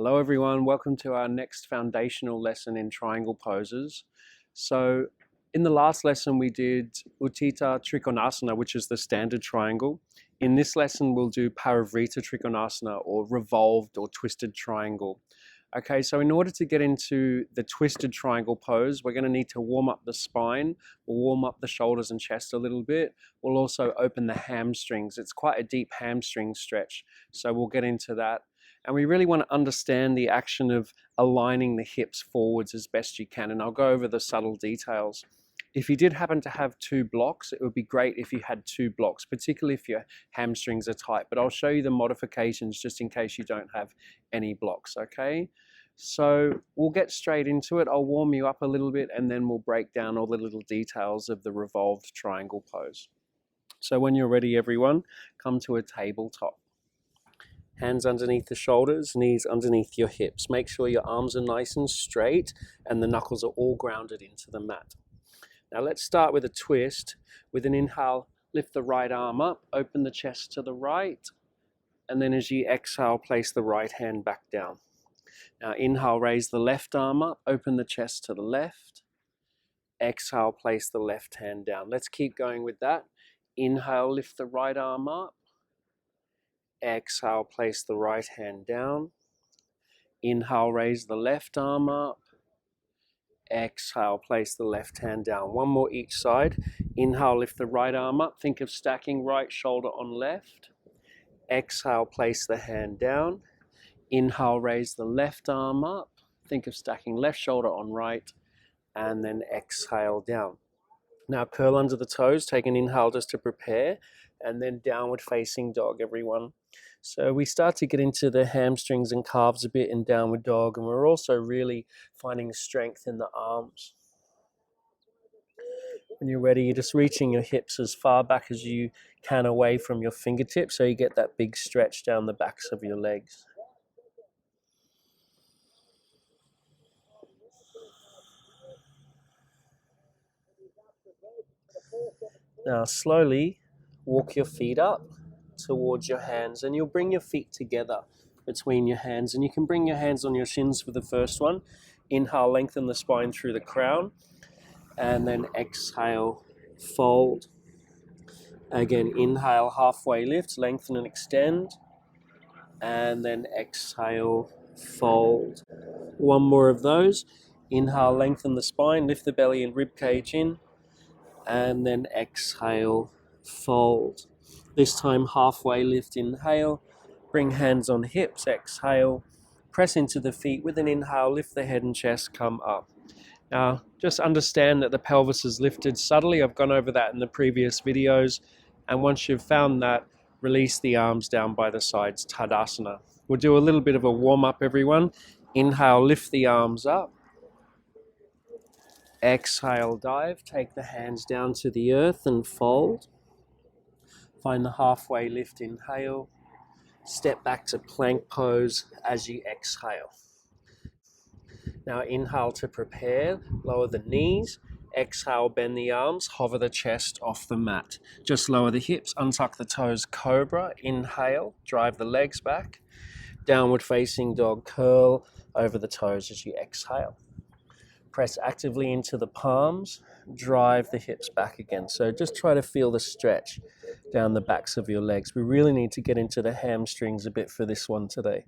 Hello everyone, welcome to our next foundational lesson in triangle poses. So in the last lesson we did Utthita Trikonasana, which is the standard triangle. In this lesson we'll do Parivrita Trikonasana, or revolved or twisted triangle. Okay, so in order to get into the twisted triangle pose, we're going to need to warm up the spine. We'll warm up the shoulders and chest a little bit. We'll also open the hamstrings. It's quite a deep hamstring stretch, so we'll get into that. And we really want to understand the action of aligning the hips forwards as best you can. And I'll go over the subtle details. If you did happen to have two blocks, it would be great if you had two blocks, particularly if your hamstrings are tight. But I'll show you the modifications just in case you don't have any blocks, okay? So we'll get straight into it. I'll warm you up a little bit and then we'll break down all the little details of the revolved triangle pose. So when you're ready, everyone, come to a tabletop. Hands underneath the shoulders, knees underneath your hips. Make sure your arms are nice and straight and the knuckles are all grounded into the mat. Now let's start with a twist. With an inhale, lift the right arm up, open the chest to the right, and then as you exhale, place the right hand back down. Now inhale, raise the left arm up, open the chest to the left. Exhale, place the left hand down. Let's keep going with that. Inhale, lift the right arm up. Exhale, place the right hand down. Inhale, raise the left arm up. Exhale, place the left hand down. One more each side. Inhale, lift the right arm up. Think of stacking right shoulder on left. Exhale, place the hand down. Inhale, raise the left arm up. Think of stacking left shoulder on right. And then exhale down. Now curl under the toes. Take an inhale just to prepare. And then downward facing dog, everyone. So we start to get into the hamstrings and calves a bit in downward dog, and we're also really finding strength in the arms. When you're ready, you're just reaching your hips as far back as you can away from your fingertips, so you get that big stretch down the backs of your legs. Now slowly walk your feet up towards your hands, and you'll bring your feet together between your hands, and you can bring your hands on your shins for the first one. Inhale, lengthen the spine through the crown, and then exhale, fold. Again, inhale, halfway lift, lengthen and extend, and then exhale, fold. One more of those. Inhale, lengthen the spine, lift the belly and rib cage in, and then exhale, fold. This time halfway lift, inhale, bring hands on hips, exhale, press into the feet with an inhale, lift the head and chest, come up. Now just understand that the pelvis is lifted subtly. I've gone over that in the previous videos, and once you've found that, release the arms down by the sides, Tadasana. We'll do a little bit of a warm up, everyone. Inhale, lift the arms up. Exhale, dive, take the hands down to the earth and fold. Find the halfway lift, inhale. Step back to plank pose as you exhale. Now inhale to prepare, lower the knees. Exhale, bend the arms, hover the chest off the mat. Just lower the hips, untuck the toes, cobra. Inhale, drive the legs back. Downward facing dog, curl over the toes as you exhale. Press actively into the palms, drive the hips back again. So just try to feel the stretch down the backs of your legs. We really need to get into the hamstrings a bit for this one today.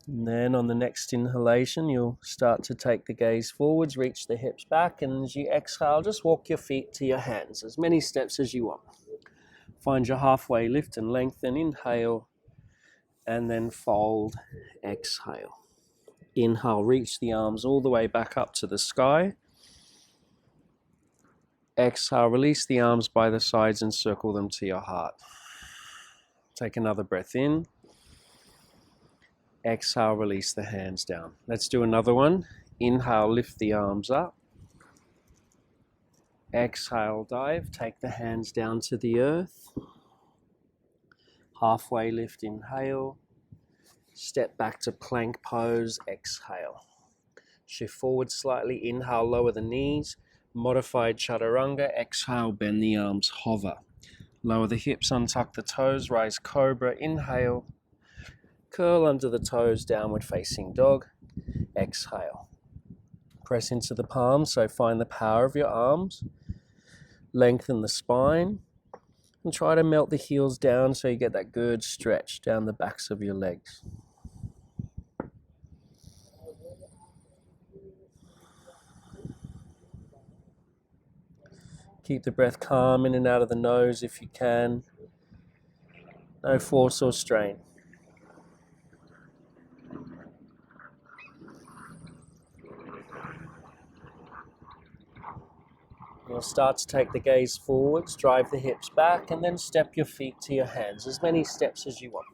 And then on the next inhalation, you'll start to take the gaze forwards, reach the hips back, and as you exhale, just walk your feet to your hands, as many steps as you want. Find your halfway lift and lengthen, inhale, and then fold, exhale. Inhale, reach the arms all the way back up to the sky. Exhale, release the arms by the sides and circle them to your heart. Take another breath in. Exhale, release the hands down. Let's do another one. Inhale, lift the arms up. Exhale, dive. Take the hands down to the earth. Halfway lift, inhale. Step back to plank pose, exhale. Shift forward slightly, inhale, lower the knees. Modified chaturanga, exhale, bend the arms, hover. Lower the hips, untuck the toes, rise cobra, inhale. Curl under the toes, downward facing dog, exhale. Press into the palms, so find the power of your arms. Lengthen the spine and try to melt the heels down so you get that good stretch down the backs of your legs. Keep the breath calm in and out of the nose if you can. No force or strain. You'll start to take the gaze forwards, drive the hips back, and then step your feet to your hands, as many steps as you want.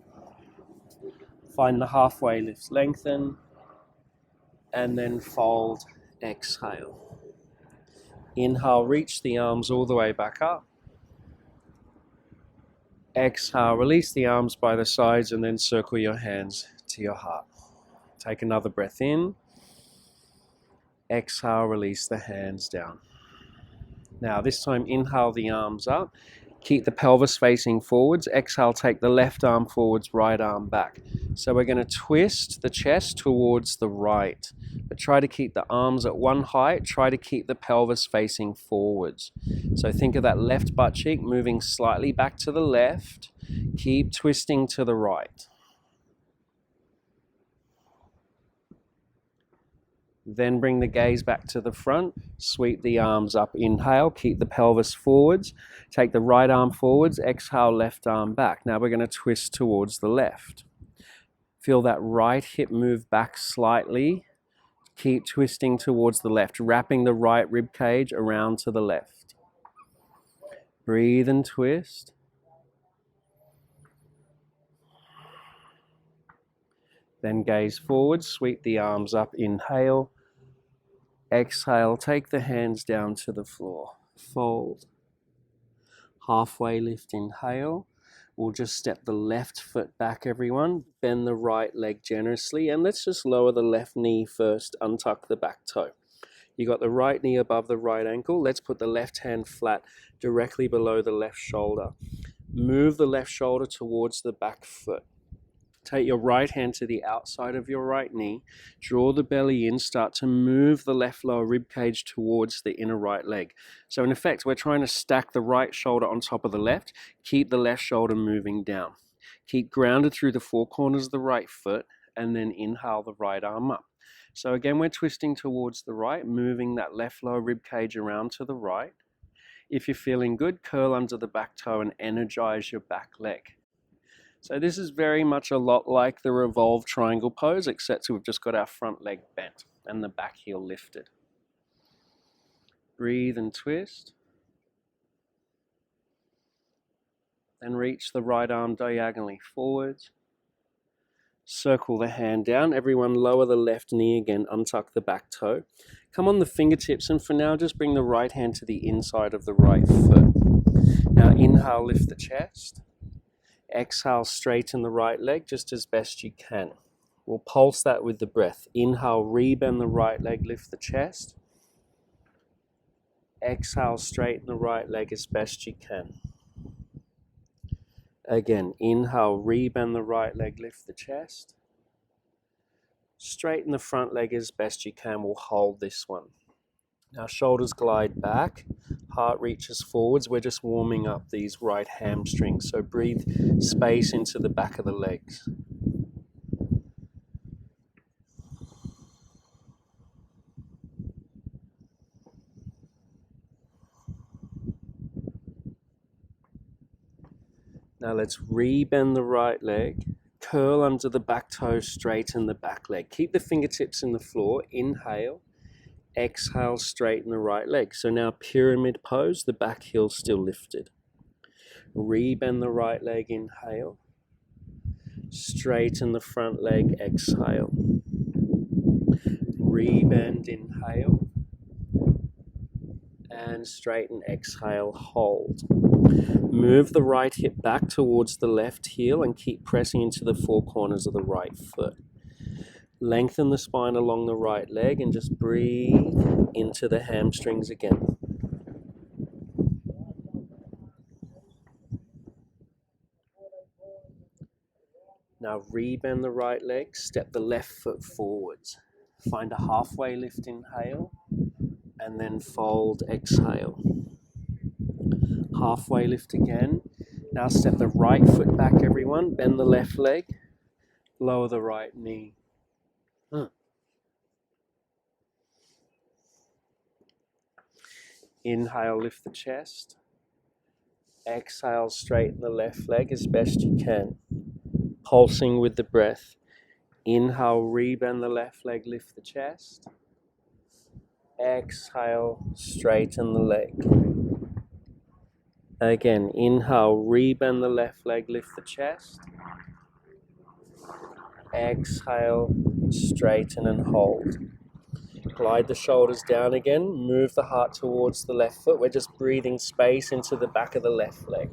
Find the halfway lift, lengthen, and then fold, exhale. Inhale, reach the arms all the way back up. Exhale, release the arms by the sides and then circle your hands to your heart. Take another breath in. Exhale, release the hands down. Now this time inhale the arms up. Keep the pelvis facing forwards. Exhale, take the left arm forwards, right arm back. So we're going to twist the chest towards the right. But try to keep the arms at one height. Try to keep the pelvis facing forwards. So think of that left butt cheek moving slightly back to the left. Keep twisting to the right. Then bring the gaze back to the front, sweep the arms up, inhale, keep the pelvis forwards, take the right arm forwards, exhale, left arm back. Now we're going to twist towards the left. Feel that right hip move back slightly, keep twisting towards the left, wrapping the right rib cage around to the left. Breathe and twist. Then gaze forward, sweep the arms up, inhale. Exhale, take the hands down to the floor. Fold. Halfway lift, inhale. We'll just step the left foot back, everyone. Bend the right leg generously. And let's just lower the left knee first, untuck the back toe. You got the right knee above the right ankle. Let's put the left hand flat directly below the left shoulder. Move the left shoulder towards the back foot. Take your right hand to the outside of your right knee, draw the belly in, start to move the left lower rib cage towards the inner right leg. So in effect, we're trying to stack the right shoulder on top of the left, keep the left shoulder moving down. Keep grounded through the four corners of the right foot, and then inhale the right arm up. So again, we're twisting towards the right, moving that left lower rib cage around to the right. If you're feeling good, curl under the back toe and energize your back leg. So this is very much a lot like the revolved triangle pose, except we've just got our front leg bent and the back heel lifted. Breathe and twist. Then reach the right arm diagonally forwards. Circle the hand down. Everyone lower the left knee again, untuck the back toe. Come on the fingertips, and for now just bring the right hand to the inside of the right foot. Now inhale, lift the chest. Exhale, straighten the right leg just as best you can. We'll pulse that with the breath. Inhale, rebend the right leg, lift the chest. Exhale, straighten the right leg as best you can. Again, inhale, rebend the right leg, lift the chest. Straighten the front leg as best you can. We'll hold this one. Now shoulders glide back, heart reaches forwards. We're just warming up these right hamstrings. So breathe space into the back of the legs. Now let's rebend the right leg, curl under the back toe, straighten the back leg. Keep the fingertips in the floor, inhale. Exhale, straighten the right leg. So now pyramid pose, the back heel still lifted. Rebend the right leg, inhale. Straighten the front leg, exhale. Rebend, inhale. And straighten, exhale, hold. Move the right hip back towards the left heel and keep pressing into the four corners of the right foot. Lengthen the spine along the right leg and just breathe into the hamstrings again. Now rebend the right leg, step the left foot forwards. Find a halfway lift, inhale, and then fold, exhale. Halfway lift again. Now step the right foot back, everyone. Bend the left leg, lower the right knee. Inhale, lift the chest. Exhale, straighten the left leg as best you can. Pulsing with the breath. Inhale, rebend the left leg, lift the chest. Exhale, straighten the leg. Again, inhale, rebend the left leg, lift the chest. Exhale, straighten and hold. Glide the shoulders down again, move the heart towards the left foot. We're just breathing space into the back of the left leg.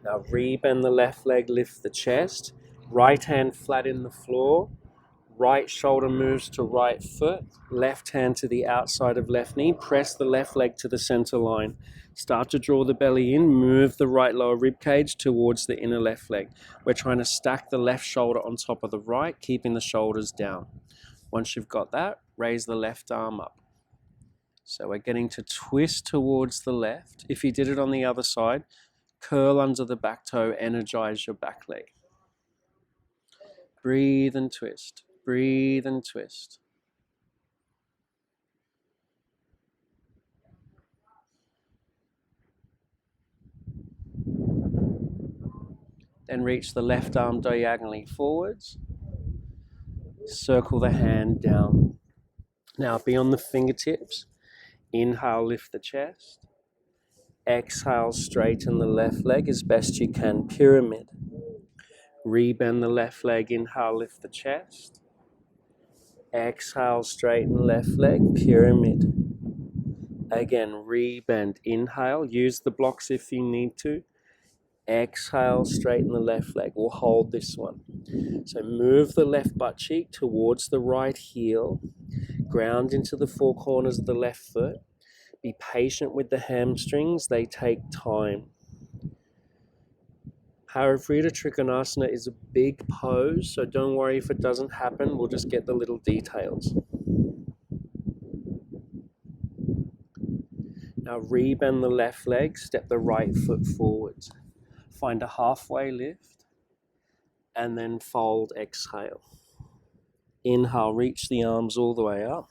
Now rebend the left leg, lift the chest. Right hand flat in the floor. Right shoulder moves to right foot. Left hand to the outside of left knee. Press the left leg to the center line. Start to draw the belly in. Move the right lower rib cage towards the inner left leg. We're trying to stack the left shoulder on top of the right, keeping the shoulders down. Once you've got that, raise the left arm up. So we're getting to twist towards the left. If you did it on the other side, curl under the back toe, energize your back leg. Breathe and twist. Breathe and twist. Then reach the left arm diagonally forwards. Circle the hand down. Now be on the fingertips. Inhale, lift the chest. Exhale, straighten the left leg as best you can, pyramid. Rebend the left leg, inhale, lift the chest. Exhale, straighten left leg, pyramid. Again, rebend, inhale, use the blocks if you need to. Exhale, straighten the left leg. We'll hold this one. So move the left butt cheek towards the right heel. Ground into the four corners of the left foot. Be patient with the hamstrings, they take time. Parivrtta Trikonasana is a big pose, so don't worry if it doesn't happen, we'll just get the little details. Now rebend the left leg, step the right foot forwards. Find a halfway lift, and then fold, exhale. Inhale, reach the arms all the way up.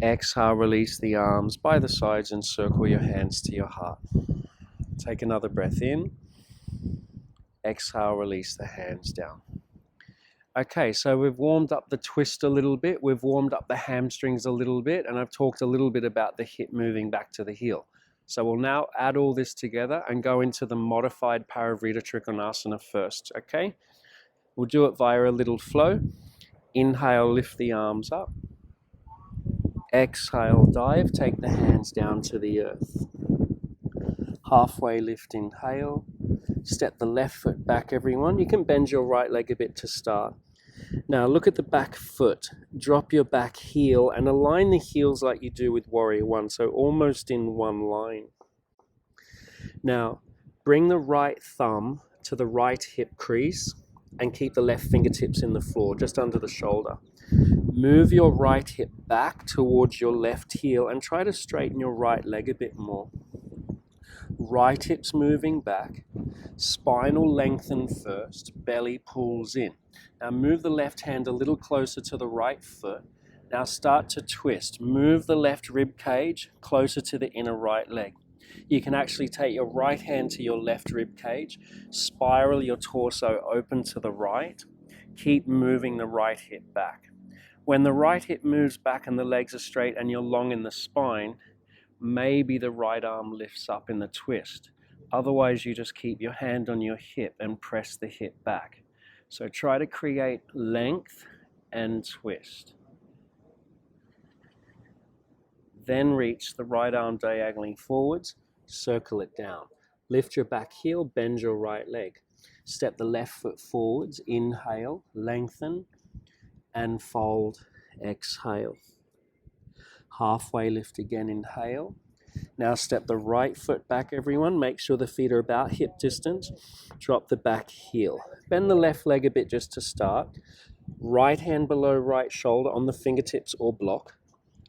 Exhale, release the arms by the sides and circle your hands to your heart. Take another breath in. Exhale, release the hands down. Okay, so we've warmed up the twist a little bit, we've warmed up the hamstrings a little bit, and I've talked a little bit about the hip moving back to the heel. So we'll now add all this together and go into the modified Parivrtta Trikonasana first, okay? We'll do it via a little flow. Inhale, lift the arms up. Exhale, dive, take the hands down to the earth. Halfway lift, inhale. Step the left foot back, everyone. You can bend your right leg a bit to start. Now look at the back foot. Drop your back heel and align the heels like you do with Warrior One, so almost in one line. Now bring the right thumb to the right hip crease and keep the left fingertips in the floor, just under the shoulder. Move your right hip back towards your left heel and try to straighten your right leg a bit more. Right hip's moving back, spine will lengthen first, belly pulls in. Now move the left hand a little closer to the right foot. Now start to twist. Move the left rib cage closer to the inner right leg. You can actually take your right hand to your left rib cage, spiral your torso open to the right, keep moving the right hip back. When the right hip moves back and the legs are straight and you're long in the spine, maybe the right arm lifts up in the twist. Otherwise, you just keep your hand on your hip and press the hip back. So try to create length and twist. Then reach the right arm diagonally forwards, circle it down. Lift your back heel, bend your right leg. Step the left foot forwards, inhale, lengthen, and fold, exhale. Halfway lift again, inhale. Now step the right foot back, everyone. Make sure the feet are about hip distance. Drop the back heel. Bend the left leg a bit just to start. Right hand below right shoulder on the fingertips or block.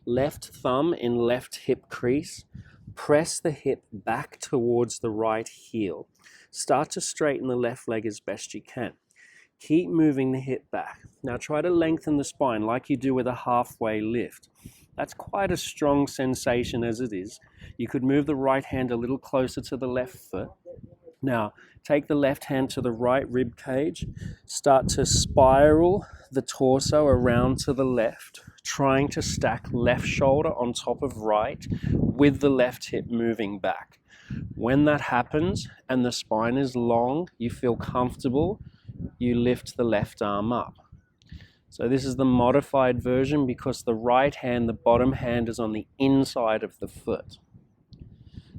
Left thumb in left hip crease. Press the hip back towards the right heel. Start to straighten the left leg as best you can. Keep moving the hip back. Now try to lengthen the spine like you do with a halfway lift. That's quite a strong sensation as it is. You could move the right hand a little closer to the left foot. Now, take the left hand to the right rib cage. Start to spiral the torso around to the left, trying to stack left shoulder on top of right with the left hip moving back. When that happens and the spine is long, you feel comfortable, you lift the left arm up. So this is the modified version because the right hand, the bottom hand, is on the inside of the foot.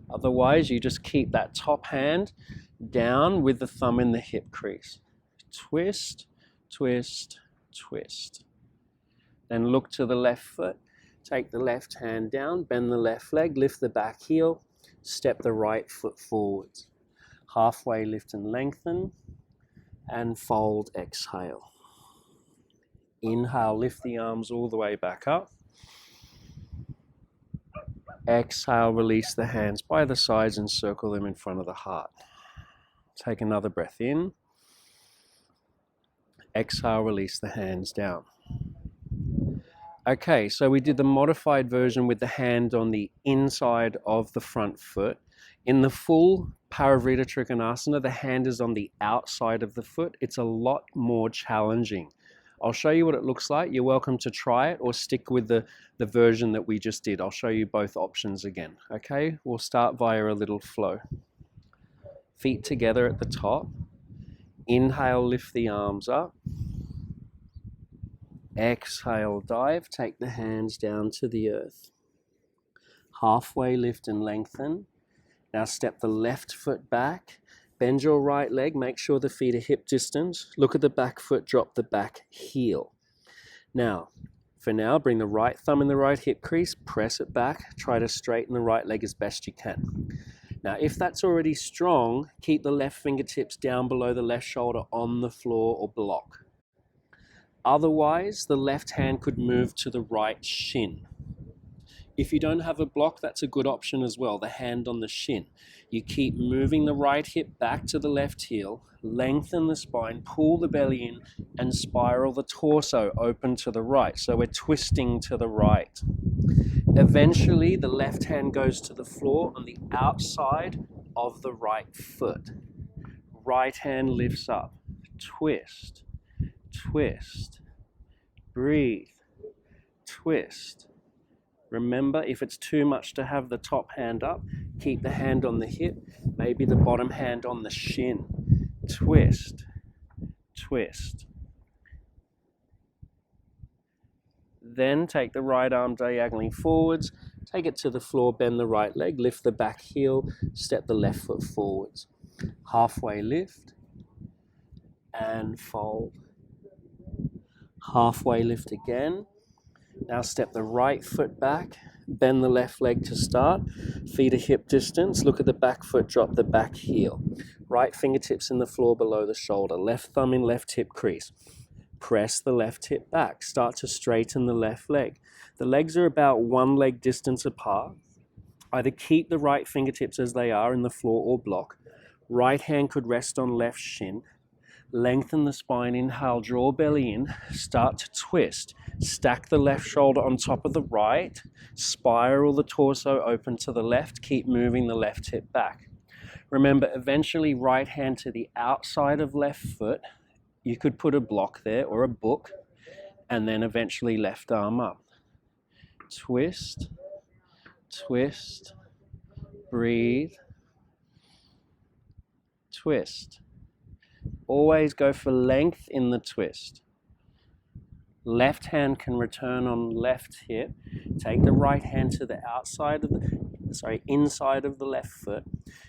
Otherwise, you just keep that top hand down with the thumb in the hip crease. Twist, twist, twist. Then look to the left foot. Take the left hand down, bend the left leg, lift the back heel, step the right foot forwards. Halfway lift and lengthen, and fold, exhale. Inhale, lift the arms all the way back up. Exhale, release the hands by the sides and circle them in front of the heart. Take another breath in. Exhale, release the hands down. Okay, so we did the modified version with the hand on the inside of the front foot. In the full Parivrtta Trikonasana, the hand is on the outside of the foot. It's a lot more challenging. I'll show you what it looks like. You're welcome to try it or stick with the version that we just did. I'll show you both options again. Okay, we'll start via a little flow. Feet together at the top. Inhale, lift the arms up. Exhale, dive. Take the hands down to the earth. Halfway lift and lengthen. Now step the left foot back. Bend your right leg, make sure the feet are hip distance. Look at the back foot, drop the back heel. Now, for now, bring the right thumb in the right hip crease, press it back, try to straighten the right leg as best you can. Now, if that's already strong, keep the left fingertips down below the left shoulder on the floor or block. Otherwise, the left hand could move to the right shin. If you don't have a block, that's a good option as well, the hand on the shin. You keep moving the right hip back to the left heel, lengthen the spine, pull the belly in, and spiral the torso open to the right. So we're twisting to the right. Eventually, the left hand goes to the floor on the outside of the right foot. Right hand lifts up. Twist, twist, breathe, twist. Remember, if it's too much to have the top hand up, keep the hand on the hip, maybe the bottom hand on the shin. Twist, twist. Then take the right arm diagonally forwards, take it to the floor, bend the right leg, lift the back heel, step the left foot forwards. Halfway lift and fold. Halfway lift again. Now step the right foot back, bend the left leg to start, feet are hip distance, look at the back foot, drop the back heel. Right fingertips in the floor below the shoulder, left thumb in left hip crease. Press the left hip back, start to straighten the left leg. The legs are about one leg distance apart. Either keep the right fingertips as they are in the floor or block. Right hand could rest on left shin. Lengthen the spine, inhale, draw belly in, start to twist. Stack the left shoulder on top of the right, spiral the torso open to the left, keep moving the left hip back. Remember, eventually right hand to the outside of left foot. You could put a block there or a book, and then eventually left arm up. Twist, twist, breathe, twist. Always go for length in the twist. Left hand can return on left hip. Take the right hand to the inside of the left foot.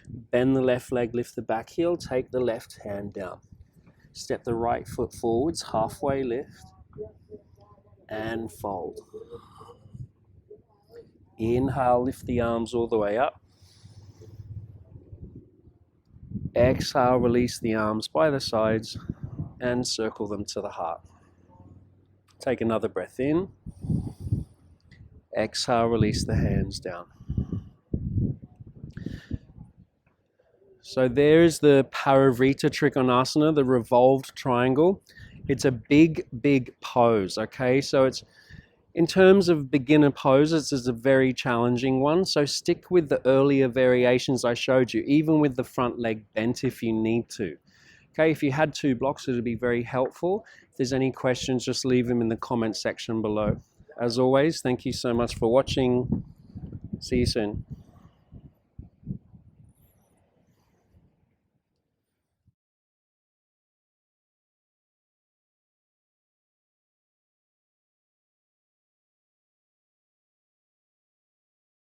Bend the left leg, lift the back heel, take the left hand down. Step the right foot forwards, halfway lift, and fold. Inhale, lift the arms all the way up. Exhale, release the arms by the sides and circle them to the heart. Take another breath in. Exhale, release the hands down. So there's the Parivrtta Trikonasana, the revolved triangle. It's a big, big pose, okay? So it's, in terms of beginner poses, it's a very challenging one. So stick with the earlier variations I showed you, even with the front leg bent if you need to. Okay, if you had 2 blocks, it would be very helpful. If there's any questions, just leave them in the comment section below. As always, thank you so much for watching. See you soon.